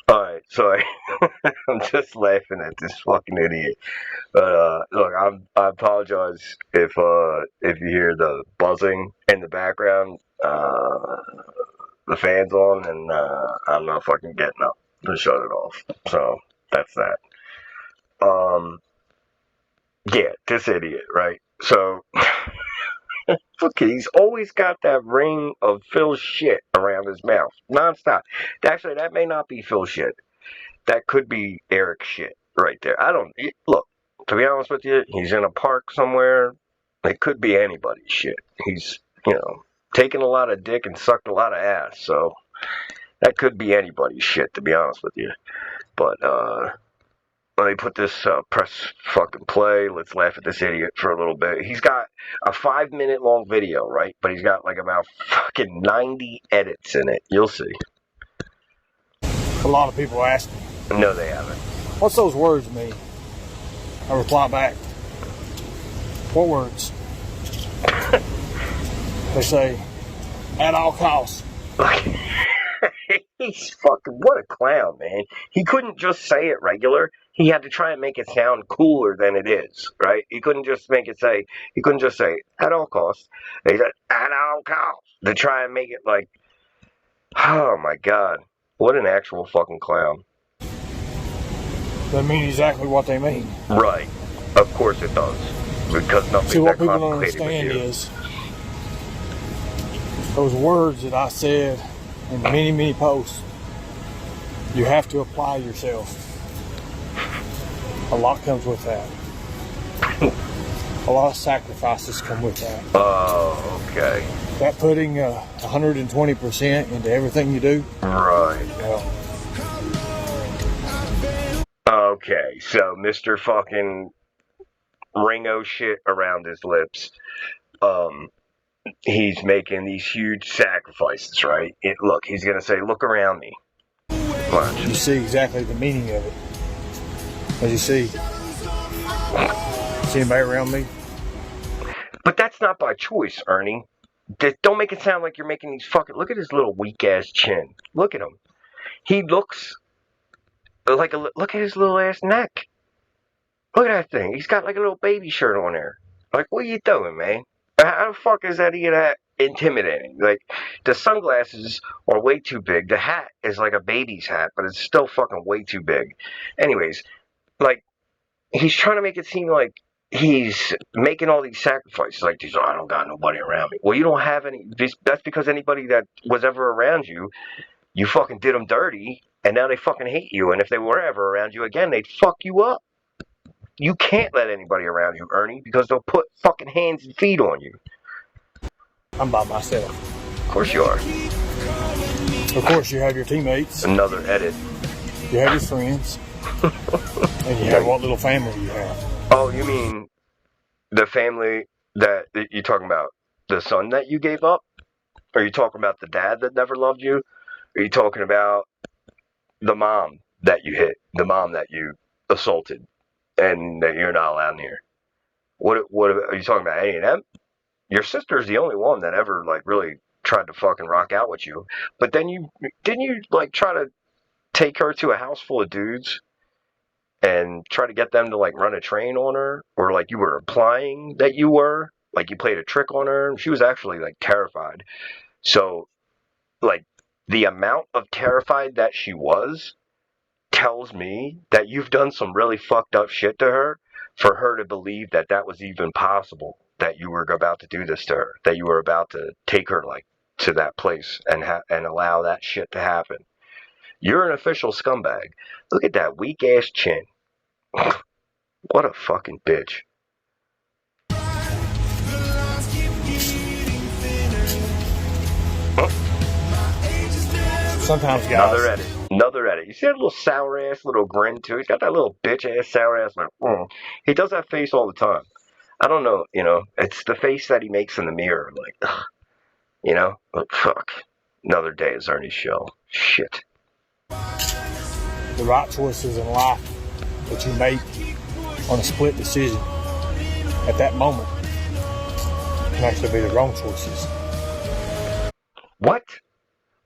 Alright, sorry. I'm just laughing at this fucking idiot. But look, I apologize if you hear the buzzing in the background. The fan's on, and I'm not fucking getting up to shut it off. So that's that. Um, yeah, this idiot, right? So look, he's always got that ring of Phil shit around his mouth, nonstop. Actually, that may not be Phil shit. That could be Eric shit right there. I don't look. To be honest with you, he's in a park somewhere. It could be anybody's shit. He's taken a lot of dick and sucked a lot of ass. So that could be anybody's shit. To be honest with you, but let me put this press fucking play. Let's laugh at this idiot for a little bit. He's got a 5-minute long video, right? But he's got like about fucking 90 edits in it. You'll see. A lot of people ask me. No, they haven't. What's those words mean? I reply back. What words? They say, at all costs. He's fucking, what a clown, man. He couldn't just say it regular. He had to try and make it sound cooler than it is, right? He couldn't just say, at all costs. He said, at all costs. To try and make it like, oh my God. What an actual fucking clown. That mean exactly what they mean. Right. Of course it does. Because nothing's See, what that people don't complicated understand with you. is those words that I said in many, many posts, you have to apply yourself. A lot comes with that. A lot of sacrifices come with that. Oh, okay. That putting 120% into everything you do. Right. Well, okay, so Mr. fucking Ringo shit around his lips. He's making these huge sacrifices, right? Look, he's gonna say, look around me. Watch. you see exactly the meaning of it. As you see anybody around me? But that's not by choice, Ernie. Don't make it sound like you're making these fucking... Look at his little weak-ass chin. Look at him. He looks like look at his little ass neck. Look at that thing. He's got like a little baby shirt on there. Like, what are you doing, man? How the fuck is that even that intimidating? Like, the sunglasses are way too big. The hat is like a baby's hat, but it's still fucking way too big. Anyways, like, he's trying to make it seem like he's making all these sacrifices. Like, I don't got nobody around me. Well, you don't have any. That's because anybody that was ever around you, you fucking did them dirty, and now they fucking hate you. And if they were ever around you again, they'd fuck you up. You can't let anybody around you, Ernie, because they'll put fucking hands and feet on you. I'm by myself. Of course you are. Of course, you have your teammates. Another edit. You have your friends. And you have what little family you have. Oh, you mean the family that you're talking about? The son that you gave up? Are you talking about the dad that never loved you? Are you talking about the mom that you hit? The mom that you assaulted? And that you're not allowed near? What are you talking about? Any of them? Your sister's the only one that ever like really tried to fucking rock out with you. But then didn't you like try to take her to a house full of dudes and try to get them to like run a train on her, or like you were implying that you were, like you played a trick on her. She was actually like terrified. So like the amount of terrified that she was tells me that you've done some really fucked up shit to her for her to believe that that was even possible, that you were about to do this to her, that you were about to take her like to that place and allow that shit to happen. You're an official scumbag. Look at that weak ass chin. What a fucking bitch. Sometimes, guys. Another edit. You see that little sour ass little grin too? He's got that little bitch ass sour ass. He does that face all the time. I don't know, it's the face that he makes in the mirror. Like, ugh, but fuck. Another day is Ernie's show. Shit. The right choices in life that you make on a split decision at that moment can actually be the wrong choices. What?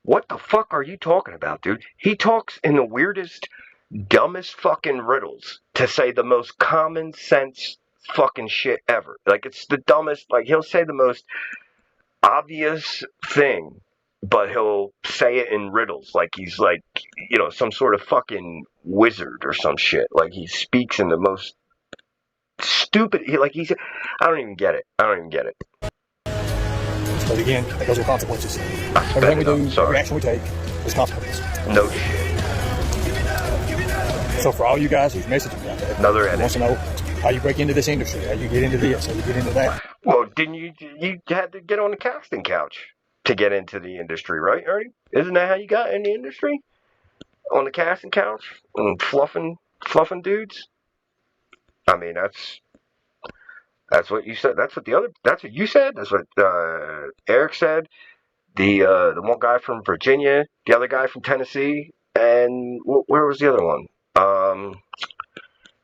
What the fuck? fuck are you talking about, dude? He talks in the weirdest, dumbest fucking riddles to say the most common sense fucking shit ever. Like, it's the dumbest, like, he'll say the most obvious thing, but he'll say it in riddles, like he's like, some sort of fucking wizard or some shit. Like, he speaks in the most stupid, I don't even get it. But again, those are consequences. I sped Everything we it up, do, sorry. every action we take, is consequences. No shit. So for all you guys whose messaging out there, Another edit. wants to know how you break into this industry, how you get into this, how you get into that. Well, didn't you had to get on the casting couch to get into the industry, right, Ernie? Isn't that how you got in the industry? On the casting couch and fluffing dudes? I mean, that's what you said. That's what you said. That's what Eric said. The one guy from Virginia, the other guy from Tennessee, and where was the other one?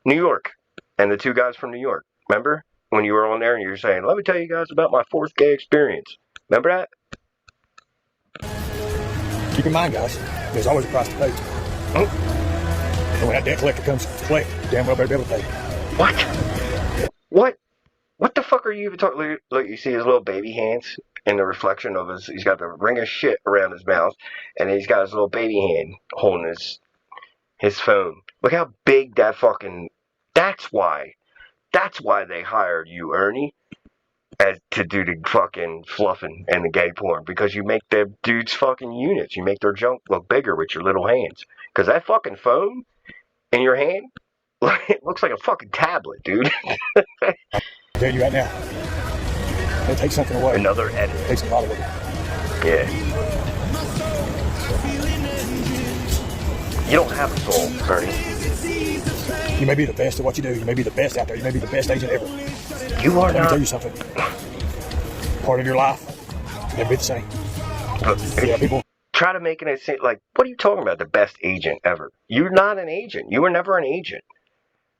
New York, and the two guys from New York. Remember when you were on there and you were saying, "Let me tell you guys about my fourth gay experience." Remember that? Keep in mind, guys, there's always a price to pay. Oh. And when that debt collector comes to collect, damn well better be able to pay. What the fuck are you even talking? Look, you see his little baby hands in the reflection of he's got the ring of shit around his mouth, and he's got his little baby hand holding his phone. Look how big that fucking, that's why they hired you, Ernie, to do the fucking fluffing and the gay porn, because you make the dudes fucking units. You make their junk look bigger with your little hands. Because that fucking phone in your hand, it looks like a fucking tablet, dude. I'll tell you right now, it takes something away. Another edit. It takes a lot away. Yeah. You don't have a soul, Ernie. You may be the best at what you do. You may be the best out there. You may be the best agent ever. You are Let not. me tell you something. Part of your life, never be the same. Yeah, people try to make it seem like, what are you talking about? The best agent ever? You're not an agent. You were never an agent.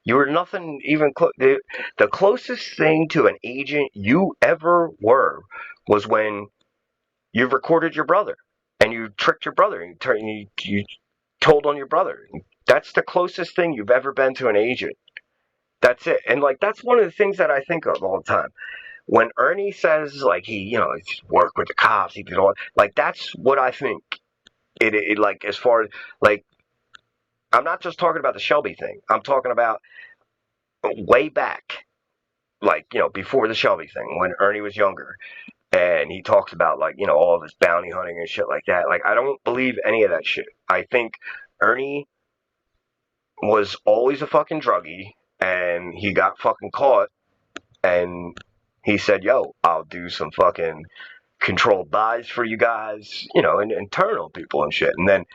You were nothing even close. The closest thing to an agent you ever were was when you recorded your brother and you tricked your brother and you told on your brother. That's the closest thing you've ever been to an agent. That's it. And like, that's one of the things that I think of all the time. When Ernie says, like, he worked with the cops, he did all, like, that's what I think. It like, as far as, like, I'm not just talking about the Shelby thing. I'm talking about way back, like, before the Shelby thing, when Ernie was younger. And he talks about, like, all of this bounty hunting and shit like that. Like, I don't believe any of that shit. I think Ernie was always a fucking druggie, and he got fucking caught, and he said, "Yo, I'll do some fucking controlled buys for you guys, and turn on people and shit." And then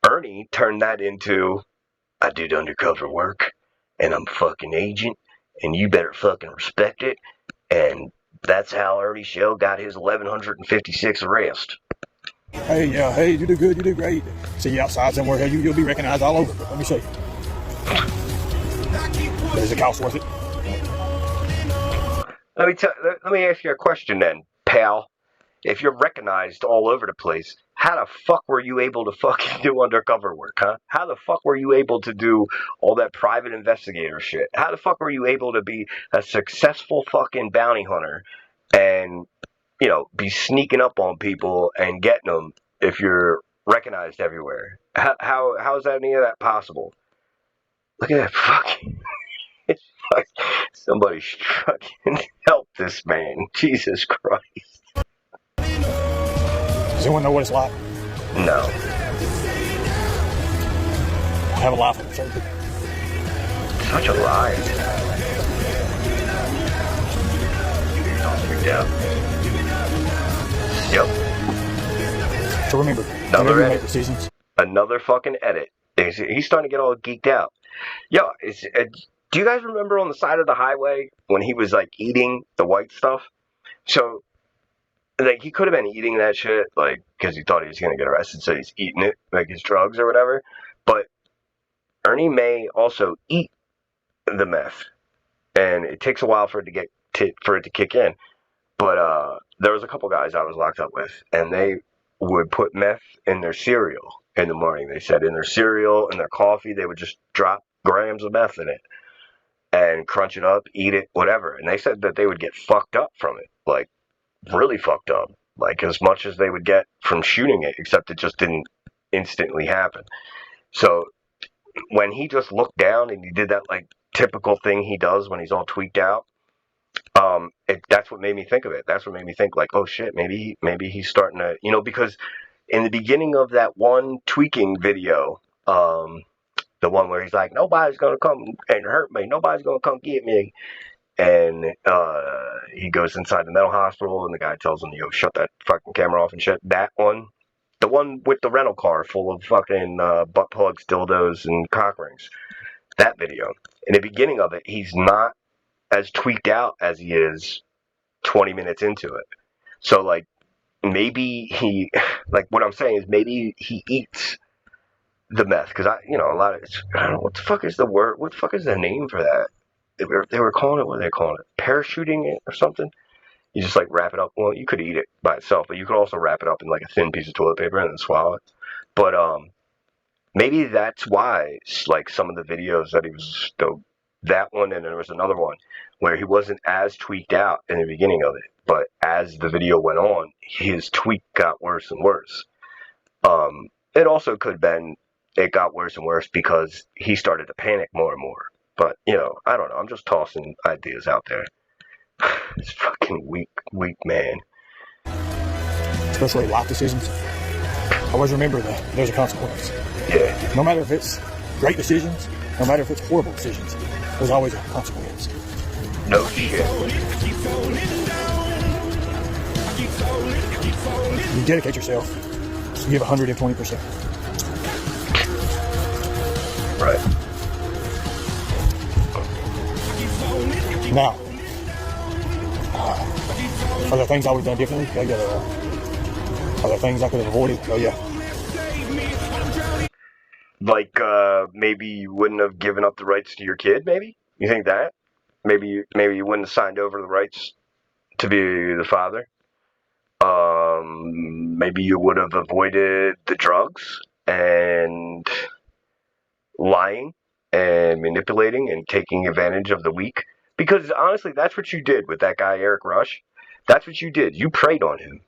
Ernie turned that into, "I did undercover work, and I'm a fucking agent, and you better fucking respect it." And that's how Ernie Shell got his 1156 arrest. Hey, you do good, you do great. See you outside somewhere, you'll be recognized all over. Let me show you. Is the cost worth it? Let me ask you a question then, pal. If you're recognized all over the place, how the fuck were you able to fucking do undercover work, huh? How the fuck were you able to do all that private investigator shit? How the fuck were you able to be a successful fucking bounty hunter and, be sneaking up on people and getting them if you're recognized everywhere? How is any of that possible? Look at that fucking... Somebody struck and help this man. Jesus Christ. Does anyone know what it's like? No. Have a life of certainty. Such a lie. Yeah. Yep. So remember, whenever you make decisions. Another fucking edit. He's starting to get all geeked out. Yo, do you guys remember on the side of the highway when he was, like, eating the white stuff? So, like, he could have been eating that shit, like, because he thought he was going to get arrested, so he's eating it, like his drugs or whatever. But Ernie may also eat the meth, and it takes a while for it to kick in. But there was a couple guys I was locked up with, and they would put meth in their cereal in the morning. They said in their cereal, in their coffee, they would just drop grams of meth in it and crunch it up, eat it, whatever. And they said that they would get fucked up from it, like really fucked up, like as much as they would get from shooting it, except it just didn't instantly happen. So when he just looked down and he did that like typical thing he does when he's all tweaked out, that's what made me think of it. That's what made me think like, oh shit, maybe he's starting to, because in the beginning of that one tweaking video, the one where he's like, nobody's gonna come and hurt me, nobody's gonna come get me, and he goes inside the mental hospital, and the guy tells him, yo, shut that fucking camera off and shit. That one, the one with the rental car full of fucking butt plugs, dildos, and cock rings. That video. In the beginning of it, he's not as tweaked out as he is 20 minutes into it. So, like, maybe he, like, what I'm saying is maybe he eats the meth. Because, a lot of it's, I don't know, what the fuck is the word? What the fuck is the name for that? They were calling it, what are they calling it? Parachuting it or something? You just, like, wrap it up. Well, you could eat it by itself, but you could also wrap it up in, like, a thin piece of toilet paper and then swallow it. But, maybe that's why, like, some of the videos that he was, that one, and there was another one where he wasn't as tweaked out in the beginning of it, but as the video went on, his tweak got worse and worse. It also could have been it got worse and worse because he started to panic more and more. But, I don't know. I'm just tossing ideas out there. This fucking weak man. Especially life decisions. Always remember that there's a consequence. Yeah. No matter if it's great decisions, no matter if it's horrible decisions, there's always a consequence. No shit. You dedicate yourself, you give 120%. Right. Now, are there things I would have done differently? Oh, yeah. Are there things I could have avoided? Oh, yeah. Like, maybe you wouldn't have given up the rights to your kid, maybe? You think that? Maybe you wouldn't have signed over the rights to be the father? Maybe you would have avoided the drugs and lying and manipulating and taking advantage of the weak. Because, honestly, that's what you did with that guy, Eric Rush. That's what you did. You preyed on him.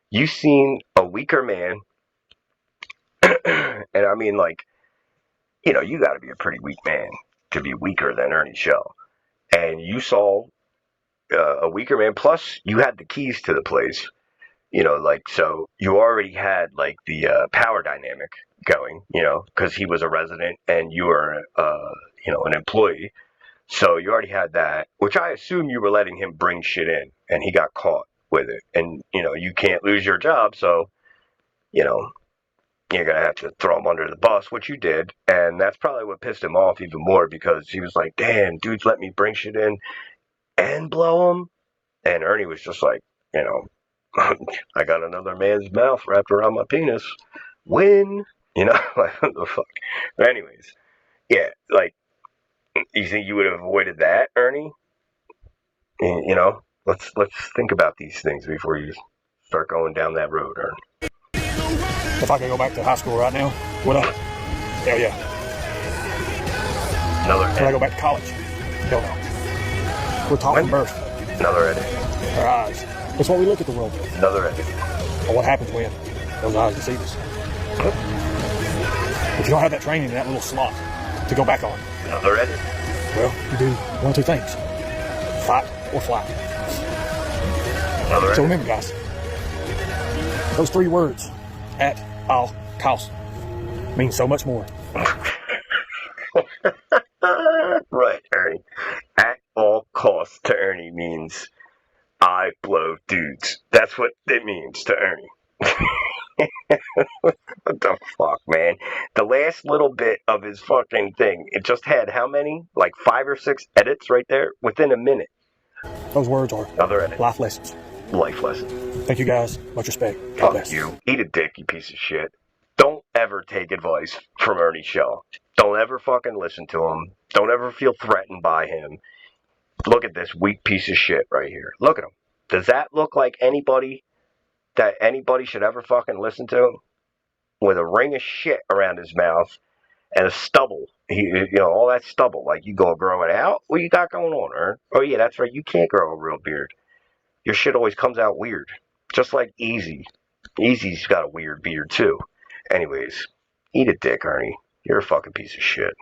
You seen a weaker man, and I mean, like, you got to be a pretty weak man to be weaker than Ernie Shell. And you saw a weaker man, plus you had the keys to the place, so you already had, like, the power dynamic going, because he was a resident and you were, an employee. So you already had that, which I assume you were letting him bring shit in, and he got caught with it. And, you can't lose your job, so, you're going to have to throw him under the bus, which you did. And that's probably what pissed him off even more, because he was like, damn, dudes let me bring shit in and blow him. And Ernie was just like, I got another man's mouth wrapped around my penis. Win. Like, what the fuck? But anyways, yeah, like, you think you would have avoided that, Ernie? Let's think about these things before you start going down that road, Ernie. If I could go back to high school right now, would I? Hell yeah. Would I go back to college? Hell no. We're taught from birth. Another edit. Our eyes. That's what we look at the world with. Another edit. Or what happens when those eyes deceive us. If you don't have that training in that little slot to go back on. Another edit. Well, you do one of two things. Fight or fly. Another so remember, guys, those 3 words, at all costs, mean so much more. Right, Ernie. At all costs to Ernie means I blow dudes. That's what it means to Ernie. What the fuck, man? The last little bit of his fucking thing, it just had how many? Like 5 or 6 edits right there within a minute. Those words are another edit. Life lessons. Life lessons. Thank you, guys. Much respect. God bless. You. Eat a dick, you piece of shit. Don't ever take advice from Ernie Shell. Don't ever fucking listen to him. Don't ever feel threatened by him. Look at this weak piece of shit right here. Look at him. Does that look like anybody that anybody should ever fucking listen to, with a ring of shit around his mouth and a stubble. All that stubble. Like, you gonna grow it out? What you got going on, Ern? Oh yeah, that's right. You can't grow a real beard. Your shit always comes out weird. Just like Easy. Easy's got a weird beard too. Anyways, eat a dick, Ernie. You're a fucking piece of shit.